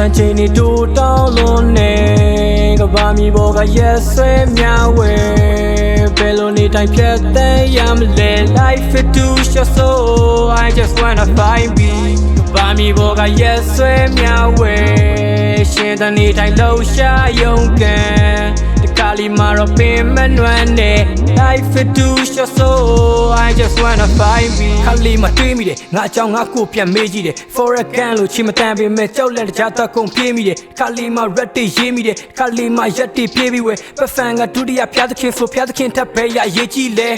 တန်ချိန်နေတူတောင်းလို့နေကဘာမီဘောကရက်ဆွဲများဝဲဘယ်လိုနေတိုင်းဖြတ်သန်းရမလဲ Life is too short so I just wanna find me ကဘာမီဘောကရက်ဆွဲများဝဲရှင်တန်နေတိုင်းလှူရှာရုံကန်တခါလီမှာတော့ပင်မနှွမ်းနေ Life is too short so I just wanna find me ခါလီမှာတွေးမိတယ်ငါအကြောင်းငါကိုပြန်မေးကြည့်တယ် For a gun လို့ချီမတန်ပေမဲ့ကြောက်လန့်တကြားတော့ကုန်ပြေးမိတယ်ခါလီမှာ red တွေရေးမိတယ်ခါလီမှာရက်တွေပြေးပြီးဝဲပဖန်ကဒုတိယဖျားသခင်ဆိုဖျားသခင်ထပ်ပဲရရေးကြည့်လေ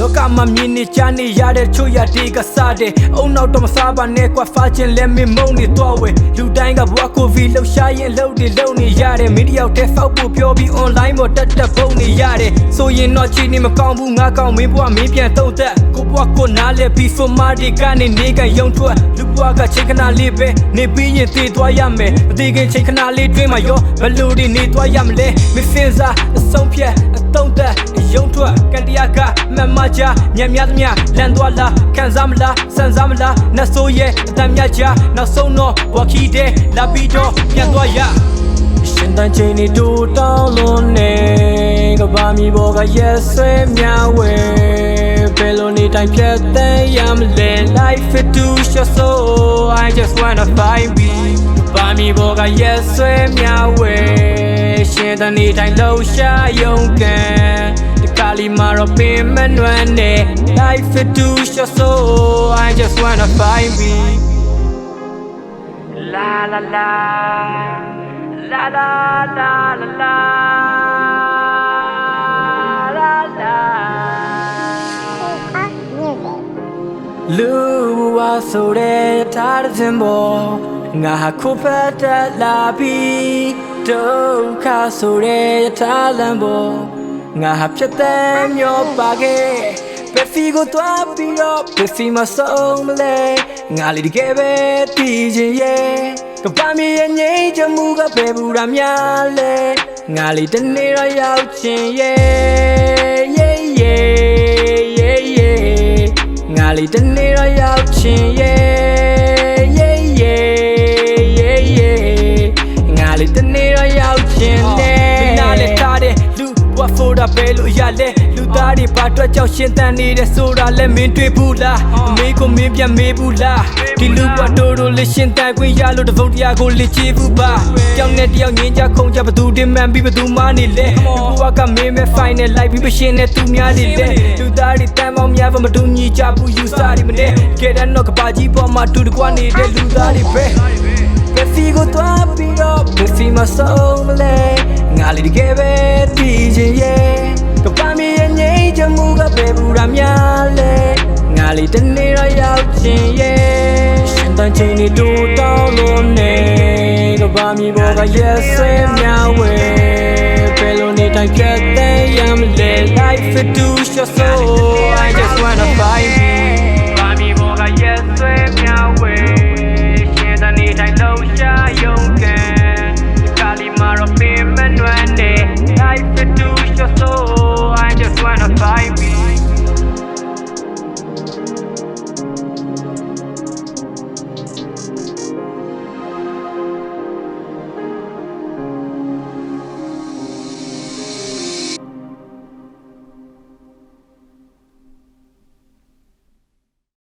လောကမှာမြင်နေကြနေရတဲ့ချို့ရတေးကစားတယ်အုံနောက်တော့မစားပါနဲ့ကွာဖာချင်းလဲမင်းမုံနေတော့ဝဲလူတိုင်းကဘွားကိုဗီလှူရှာရင်လှုပ်တယ်လှုပ်နေရတယ်မင်းတယောက်တည်းဖောက်ဖို့ပြောပြီး online ပေါ်တက်ပုံနေရတယ်ဆိုရင်တော့ချီနေမကောင်းဘူးငါကောင်းမင်းဘွားမင်းပြန်တုံးသက်ကိုဘွားကိုနားလဲပြီးဆိုမာဒီကနေနေကရုံထွက်လူဘွားကချိန်ခဏလေးပဲနေပြီးရင်တည်သွားရမယ်မတည်ခင်ချိန်ခဏလေးတွင်းမှာရောဘလူတွေနေသွားရမလဲမစင်စားအဆုံးဖြတ်အတုံးသက်ရုံထွက်ကန်တရားကမမကြညံ့များသမျှလန်သွားလားခံစားမလားစံစားမလားနှဆိုးရဲ့အတန်မြကြနောက်ဆုံးတော့ဝါခီတဲ့လာပြီးတော့ပြန်သွားရရှင်တန်ချိန်နေတူတောင်းလို့နေကဘာမီဘောကရက်ဆွဲများဝဲဘယ်လိုနေတိုင်းဖြတ်သန်းရမလဲ Life is too short so I just wanna find me ကဘာမီဘောကရက်ဆွဲများဝဲရှင်တန်နေတိုင်းလှူရှာရုံကန်တခါလီမှာတော့ပင်မနှွမ်းနေ Life is too short so I just wanna find me La la la La la la la la la la Lu wa so de ta de mo nga ha ko pha ta la bi dukha so de ta lan bo nga ha phyat tan myo pa ke ဘယ်ဖီကိုတွားပြီးတော့ဘယ်ဖီမဆုံးမလဲငါလေးတကယ်ပဲတည်ခြင်းရဲ့ကဘာမီရဲ့ငိမ့်ချမှုကဘယ်ဘူးရများလဲငါလေးတနေ့တော့ရောက်ခြင်းရဲ့ငါလေးတနေ့တော့ရောက်ခြင်းရဲ့ငါလေးတနေ့တော့ရောက်ခြင်းနဲ့မင်းနားလည်းထားတယ်လူဘွားဖိုးတာပဲလို့ရလဲလူသားတွေဘာအတွက်ကြောက်ရှင်တန်နေတဲ့ဆိုတာလဲမင်းတွေ့ဘူးလားအမေကိုမင်းပြန်မေးဘူးလားဒီလူဘွားတို့လေးရှင်တန်ခွင့်ရလို့တပုတ်တရားကိုလေ့ကျင့်ဘူးပါကြောင်နဲ့တယောက်ငင်းကြခုံကြဘသူတင်မှန်ပြီးဘသူမနေလဲလူဘွားကမင်းမဲ့ final လိုက်ပြီးမရှင်နဲ့သူများနေလဲလူသားတွေတန်ပေါင်းများပါမတူညီကြဘူးယူစားတွေမနဲ့ကဲတဲ့တော့ကဘာကြီးပေါ်မှာတူတကွာနေတဲ့လူသားတွေပဲဘယ်ဖီကိုတွားပြီးတော့ဘယ်ဖီမဆုံးမလဲငါလေးတကယ်ပဲတည်ခြင်းရဲ့ကဘာမီရဲ့ငိမ့်ချမှုကဘယ်ဘူးရများလဲငါလေးတနေ့တော့ရောက်ခြင်းရဲ့ရှင်တန်ချိန်နေတူတောင်းလို့နေကဘာမီဘောကရက်ဆွဲများဝဲဘယ်လိုနေတိုင်းဖြတ်သန်းရမလဲ Life is too short so I just wanna find me ဘာမီဘောကရက်ဆွဲများဝဲရှင်တန်နေတိုင်း